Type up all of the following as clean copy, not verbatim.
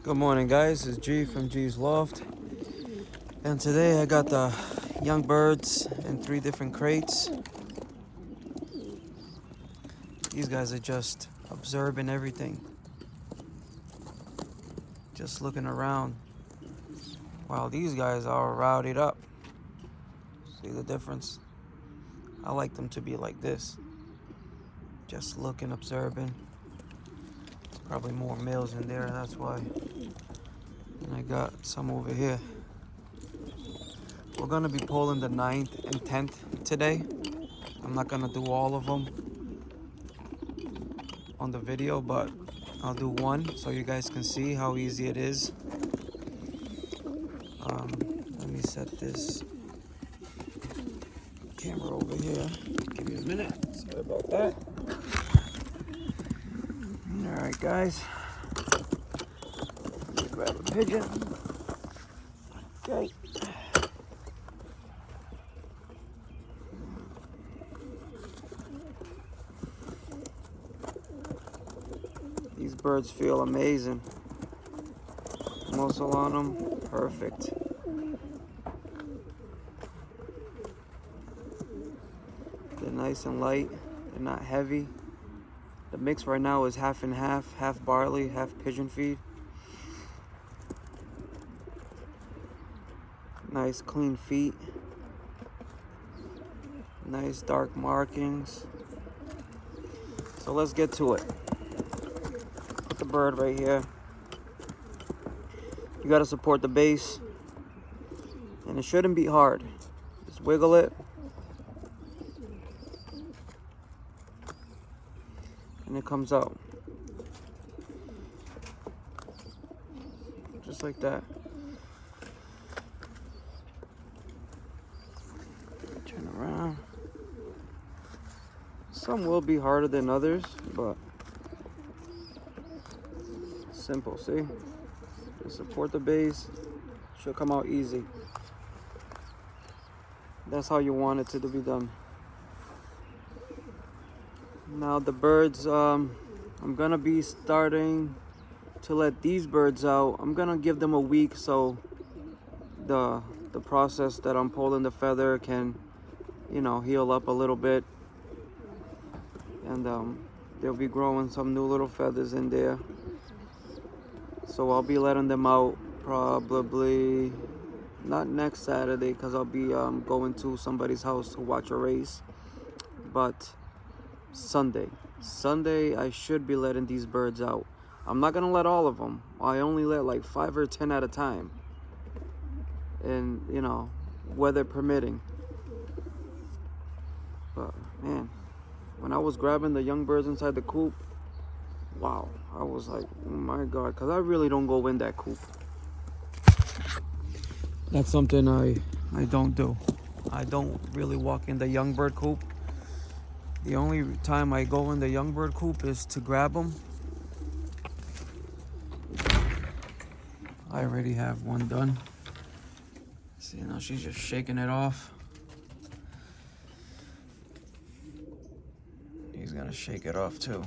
Good morning, guys. It's G from G's Loft, and today I got the young birds in 3 different crates. These guys are just observing everything, just looking around, while these guys are rowdied up. See the difference? I like them to be like this, just looking, observing. Probably more males in there, that's why. And I got some over here. We're gonna be pulling the 9th and 10th today. I'm not gonna do all of them on the video, but I'll do one so you guys can see how easy it is. Let me set this camera over here. Give me a minute. Sorry about that. All right, guys. Let me grab a pigeon. Okay. These birds feel amazing. Muscle on them, perfect. They're nice and light. They're not heavy. The mix right now is half and half, half barley, half pigeon feed. Nice clean feet. Nice dark markings. So let's get to it. Put the bird right here. You gotta support the base. And it shouldn't be hard. Just wiggle it. And it comes out. Just like that. Turn around. Some will be harder than others, but simple, see? Just support the base. Should come out easy. That's how you want it to be done. Now the birds, I'm gonna be starting to let these birds out. I'm gonna give them a week so the process that I'm pulling the feather can, heal up a little bit. And they'll be growing some new little feathers in there. So I'll be letting them out probably not next Saturday because I'll be going to somebody's house to watch a race, but Sunday I should be letting these birds out. I'm not gonna let all of them. I only let like 5 or 10 at a time, and weather permitting. But man, when I was grabbing the young birds inside the coop, wow, I was like, oh my God, because I really don't go in that coop. That's something I don't do. I don't really walk in the young bird coop. The only time I go in the young bird coop is to grab them. I already have one done. See, now she's just shaking it off. He's gonna shake it off too.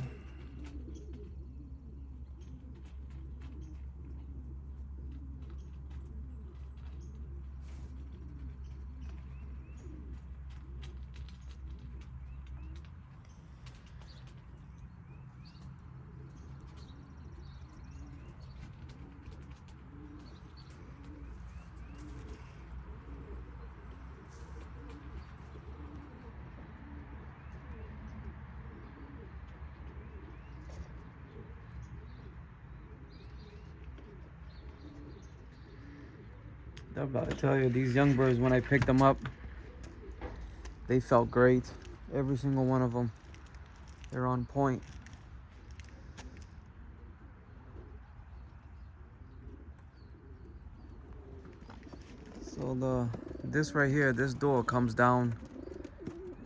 I'm about to tell you, these young birds, when I picked them up, they felt great. Every single one of them. They're on point. So this right here, this door comes down,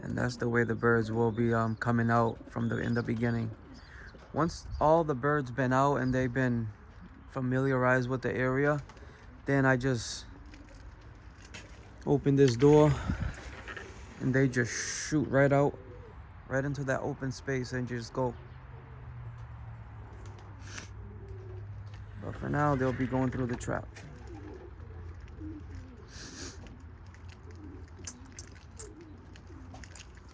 and that's the way the birds will be coming out in the beginning. Once all the birds been out and they've been familiarized with the area, then I just open this door and they just shoot right out, right into that open space and just go. But for now, they'll be going through the trap.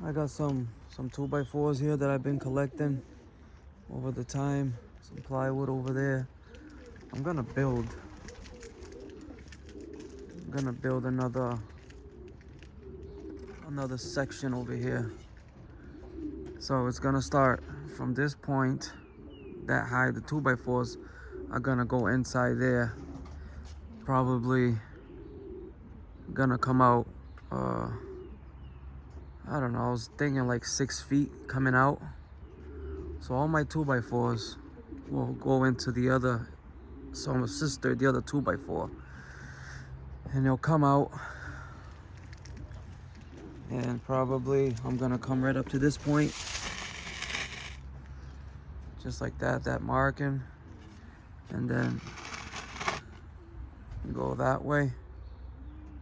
I got some 2x4s here that I've been collecting over the time. Some plywood over there. I'm gonna build another section over here. So it's gonna start from this point, that high. The 2x4s are gonna go inside there. Probably gonna come out, I don't know, I was thinking like 6 feet coming out. So all my 2x4s will go into the other, so my sister, the other 2x4. And they'll come out. And probably I'm gonna come right up to this point. Just like that marking. And then go that way.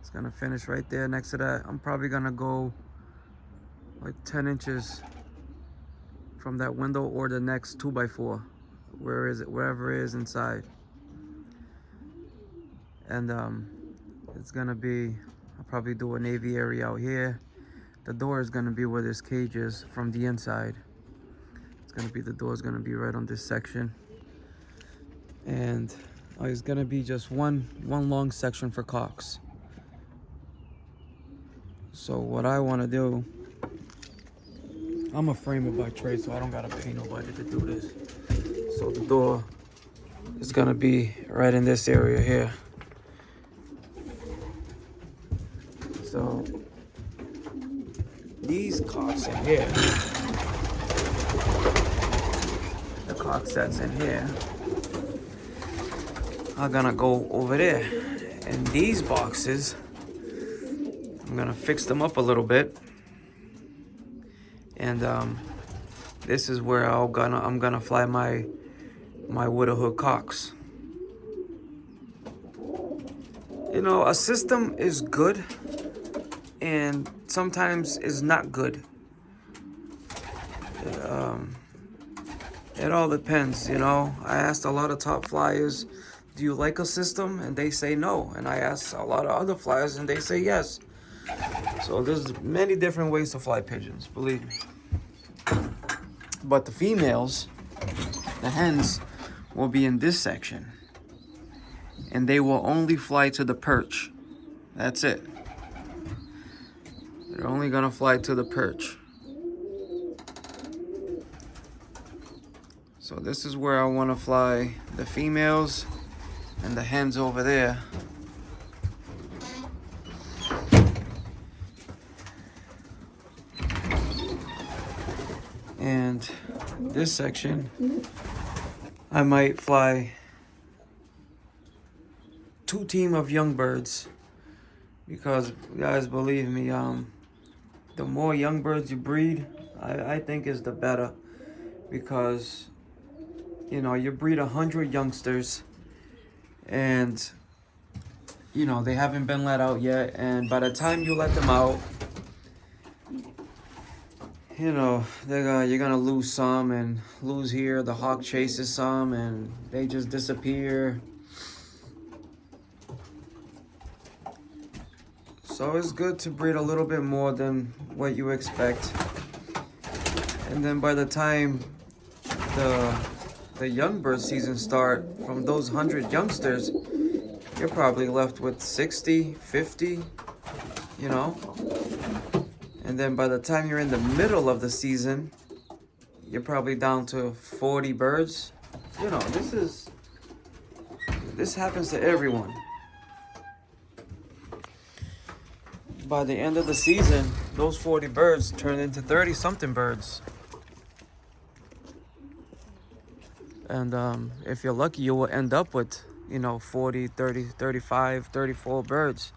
It's gonna finish right there next to that. I'm probably gonna go like 10 inches from that window or the next 2x4. Wherever it is inside. And it's gonna be, I'll probably do an aviary out here. The door is gonna be where this cage is from the inside. The door is gonna be right on this section. And it's gonna be just one long section for cocks. So what I wanna do, I'm a framer by trade, so I don't gotta pay nobody to do this. So the door is gonna be right in this area here. So these cocks in here, the cock sets in here, are gonna go over there. And these boxes, I'm gonna fix them up a little bit. And this is where I'm gonna fly my Widowhood cocks. You know, a system is good and sometimes is not good. It all depends, you know. I asked a lot of top flyers, do you like a system? And they say no. And I asked a lot of other flyers and they say yes. So there's many different ways to fly pigeons, believe me. But the females, the hens, will be in this section. And they will only fly to the perch. That's it. They're only gonna fly to the perch. So this is where I wanna fly the females and the hens over there. And this section, I might fly 2 teams of young birds, because guys, believe me, the more young birds you breed, I think is the better, because you know, you breed 100 youngsters and you know they haven't been let out yet, and by the time you let them out, you know, you're gonna lose some and lose here. The hawk chases some and they just disappear. So it's good to breed a little bit more than what you expect. And then by the time the young bird season start, from those 100 youngsters, you're probably left with 60, 50, you know. And then by the time you're in the middle of the season, you're probably down to 40 birds. You know, this happens to everyone. By the end of the season, those 40 birds turn into 30-something birds. And if you're lucky, you will end up with, you know, 40, 30, 35, 34 birds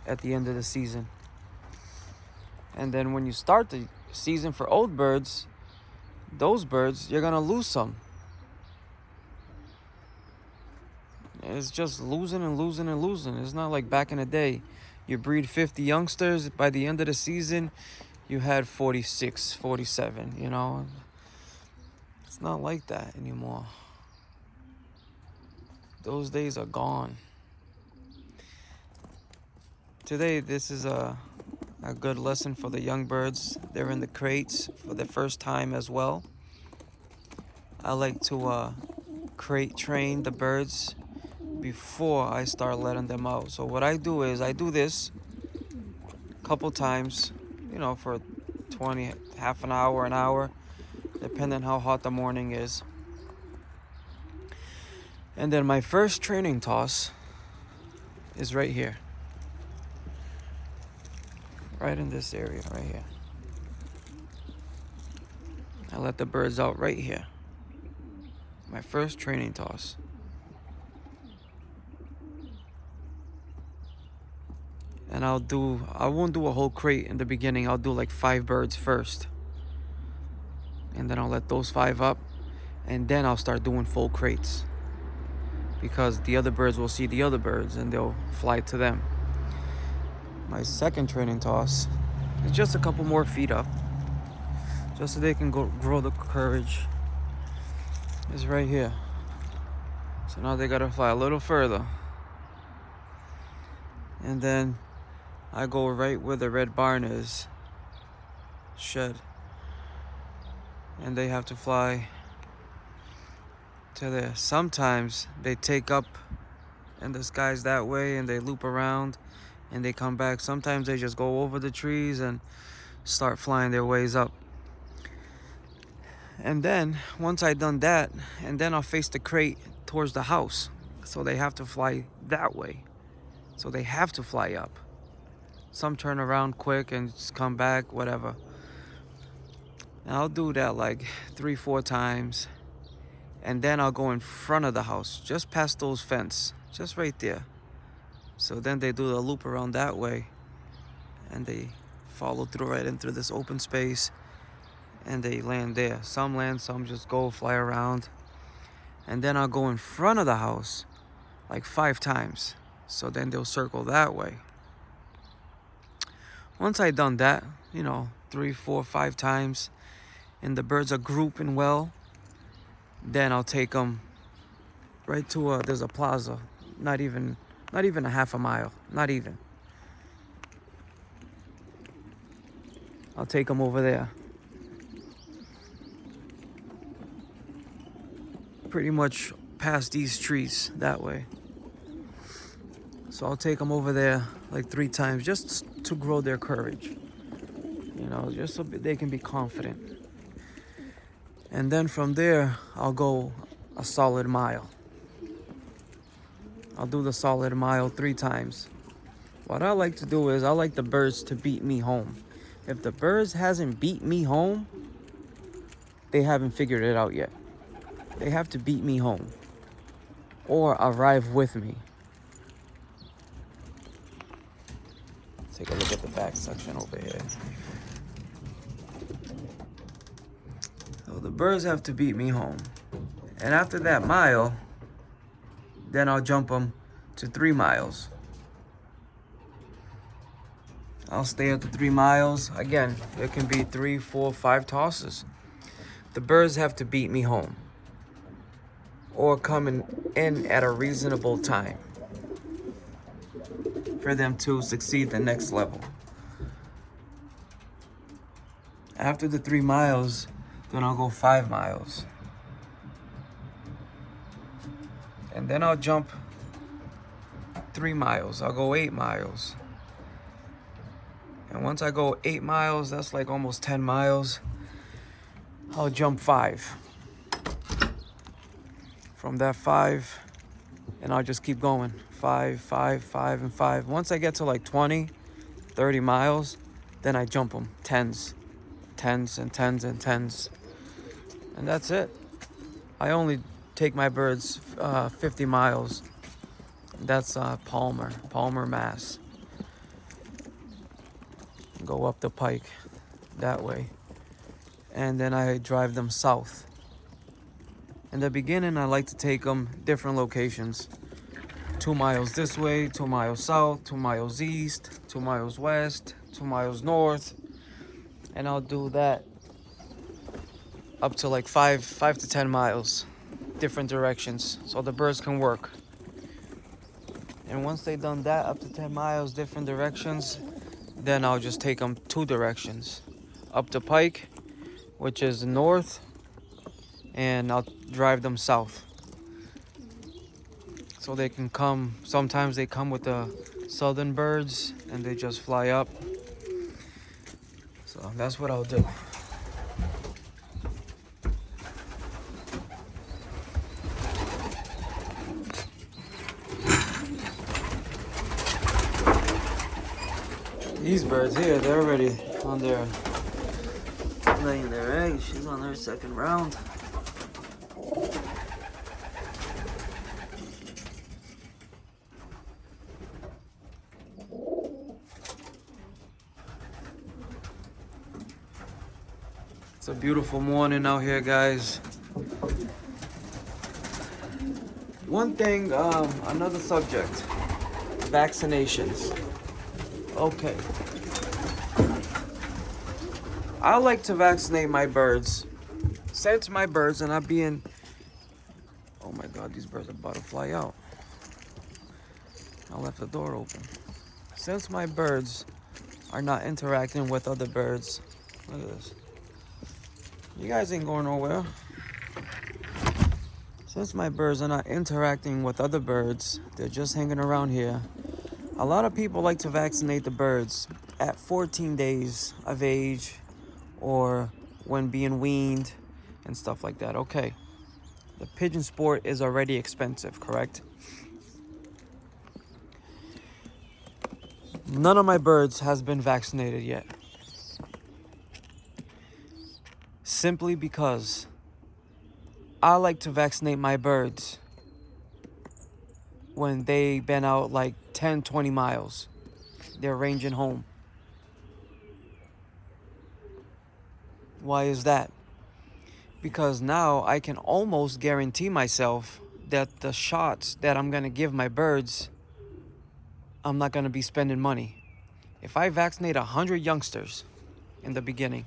at the end of the season. And then when you start the season for old birds, those birds, you're gonna lose some. It's just losing and losing and losing. It's not like back in the day. You breed 50 youngsters, by the end of the season, you had 46, 47, you know. It's not like that anymore. Those days are gone. Today, this is a good lesson for the young birds. They're in the crates for the first time as well. I like to crate train the birds before I start letting them out. So what I do is I do this a couple times, you know, for 20, half an hour, depending how hot the morning is. And then my first training toss is right here. Right in this area, right here. I let the birds out right here. My first training toss. And I won't do a whole crate in the beginning. I'll do like 5 birds first. And then I'll let those 5 up. And then I'll start doing full crates. Because the other birds will see the other birds and they'll fly to them. My second training toss is just a couple more feet up. Just so they can grow the courage. It's right here. So now they gotta fly a little further. And then I go right where the red barn is. Shed. And they have to fly to there. Sometimes they take up in the skies that way and they loop around and they come back. Sometimes they just go over the trees and start flying their ways up. And then once I've done that, and then I'll face the crate towards the house. So they have to fly that way. So they have to fly up. Some turn around quick and just come back, whatever. And I'll do that like 3-4 times. And then I'll go in front of the house, just past those fence, just right there. So then they do the loop around that way. And they follow through right into this open space. And they land there. Some land, some just go fly around. And then I'll go in front of the house like 5 times. So then they'll circle that way. Once I've done that, you know, 3, 4, 5 times, and the birds are grouping well, then I'll take them right to there's a plaza, not even a half a mile, not even. I'll take them over there. Pretty much past these trees that way. So I'll take them over there like 3 times just to grow their courage. You know, just so they can be confident. And then from there, I'll go a solid mile. I'll do the solid mile 3 times. What I like to do is I like the birds to beat me home. If the birds hasn't beat me home, they haven't figured it out yet. They have to beat me home or arrive with me. Take a look at the back section over here. So the birds have to beat me home. And after that mile, then I'll jump them to 3 miles. I'll stay at the 3 miles. Again, it can be 3, 4, 5 tosses. The birds have to beat me home or coming in at a reasonable time for them to succeed the next level. After the 3 miles, then I'll go 5 miles. And then I'll jump 3 miles. I'll go 8 miles. And once I go 8 miles, that's like almost 10 miles, I'll jump 5. From that 5, and I'll just keep going. 5, 5, 5, and 5. Once I get to like 20, 30 miles, then I jump them. 10s, 10s, and 10s, and 10s. And that's it. I only take my birds 50 miles. That's Palmer, Mass. Go up the pike that way. And then I drive them south. In the beginning, I like to take them different locations. 2 miles this way, 2 miles south, 2 miles east, 2 miles west, 2 miles north. And I'll do that up to like 5 to 10 miles, different directions, so the birds can work. And once they done that, up to 10 miles, different directions, then I'll just take them 2 directions. Up to Pike, which is north, and I'll drive them south. So they can come, sometimes they come with the southern birds and they just fly up. So that's what I'll do. These birds here, they're already on their, laying their eggs. She's on her second round. It's a beautiful morning out here, guys. One thing, another subject, vaccinations. Okay. I like to vaccinate my birds. Since my birds are not being... Oh my God, these birds are about to fly out. I left the door open. Since my birds are not interacting with other birds... Look at this. You guys ain't going nowhere. Since my birds are not interacting with other birds, they're just hanging around here. A lot of people like to vaccinate the birds at 14 days of age or when being weaned and stuff like that. Okay, the pigeon sport is already expensive, correct? None of my birds has been vaccinated yet. Simply because I like to vaccinate my birds when they've been out like 10, 20 miles. They're ranging home. Why is that? Because now I can almost guarantee myself that the shots that I'm gonna give my birds, I'm not gonna be spending money. If I vaccinate 100 youngsters in the beginning,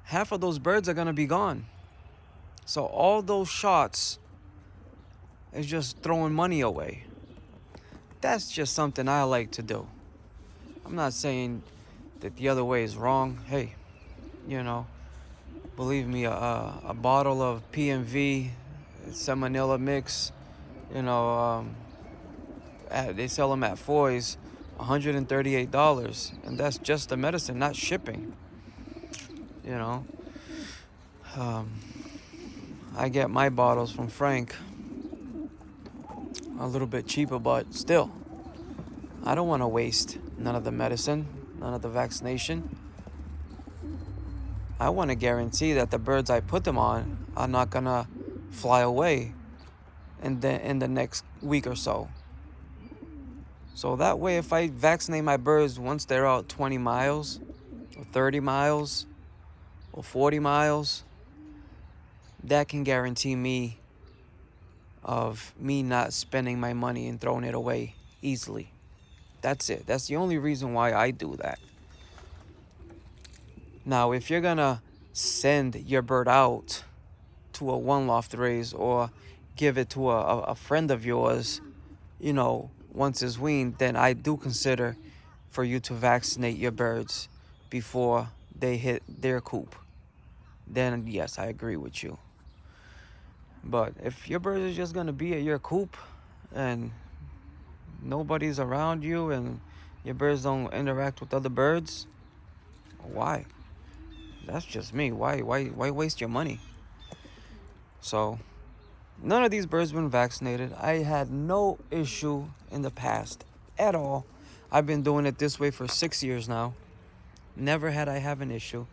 half of those birds are gonna be gone. So all those shots is just throwing money away. That's just something I like to do. I'm not saying that the other way is wrong. Hey, you know, believe me, a bottle of PMV, Salmonella mix, you know, they sell them at Foy's, $138, and that's just the medicine, not shipping. You know, I get my bottles from Frank a little bit cheaper, but still, I don't want to waste none of the medicine, none of the vaccination. I want to guarantee that the birds I put them on are not gonna fly away in the next week or so. So that way, if I vaccinate my birds once they're out 20 miles, or 30 miles, or 40 miles, that can guarantee me of me not spending my money and throwing it away easily. That's it. That's the only reason why I do that. Now, if you're gonna send your bird out to a one loft raise or give it to a friend of yours, you know, once it's weaned, then I do consider for you to vaccinate your birds before they hit their coop. Then yes, I agree with you. But if your bird is just gonna be at your coop and nobody's around you and your birds don't interact with other birds, why? That's just me. Why waste your money? So none of these birds been vaccinated. I had no issue in the past at all. I've been doing it this way for 6 years now. Never had I have an issue.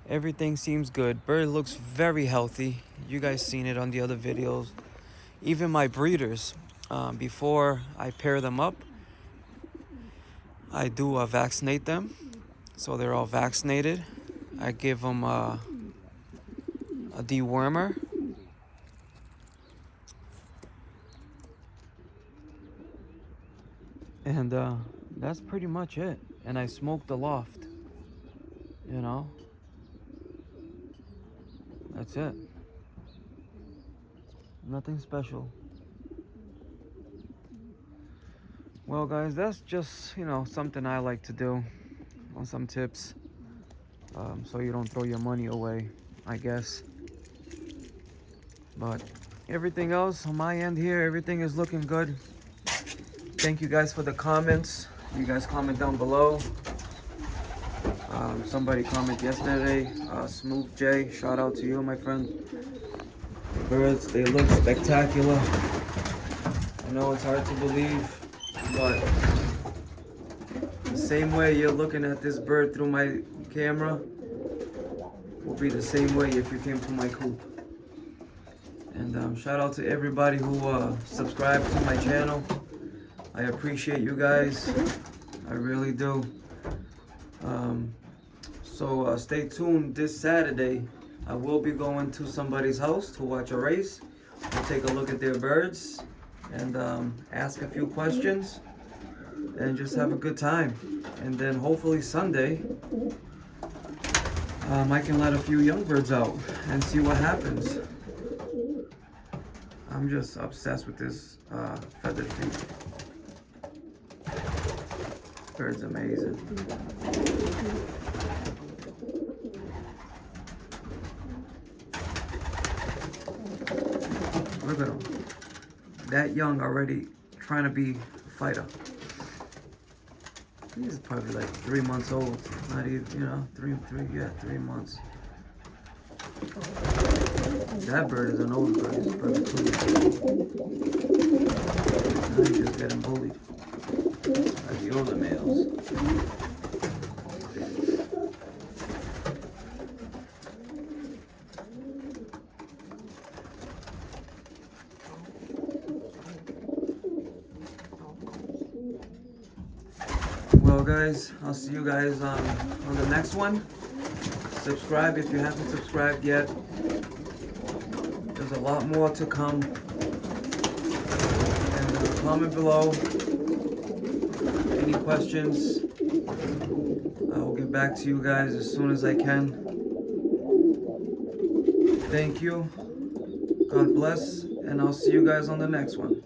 Everything seems good. Bird looks very healthy. You guys seen it on the other videos. Even my breeders, before I pair them up, I do vaccinate them. So they're all vaccinated. I give them a dewormer. And that's pretty much it. And I smoke the loft. You know? That's it. Nothing special. Well, guys, that's just, something I like to do on some tips. So you don't throw your money away, I guess. But everything else on my end here, everything is looking good. Thank you guys for the comments. You guys comment down below. Somebody commented yesterday, Smooth J, shout out to you, my friend. The birds, they look spectacular. I know it's hard to believe, but the same way you're looking at this bird through my camera will be the same way if you came to my coop. And shout out to everybody who subscribed to my channel. I appreciate you guys. I really do. So stay tuned this Saturday. I will be going to somebody's house to watch a race. We'll take a look at their birds and ask a few questions and just have a good time. And then hopefully Sunday, I can let a few young birds out and see what happens. I'm just obsessed with this feathered pink. Bird's amazing. Look at him. That young already trying to be a fighter. He's probably like 3 months old. Not even, 3 months. That bird is an old bird. He's probably 2 years old. Now he's just getting bullied by the older males. Well, guys, I'll see you guys on the next one. Subscribe if you haven't subscribed yet. There's a lot more to come. And comment below any questions. I will get back to you guys as soon as I can. Thank you. God bless. And I'll see you guys on the next one.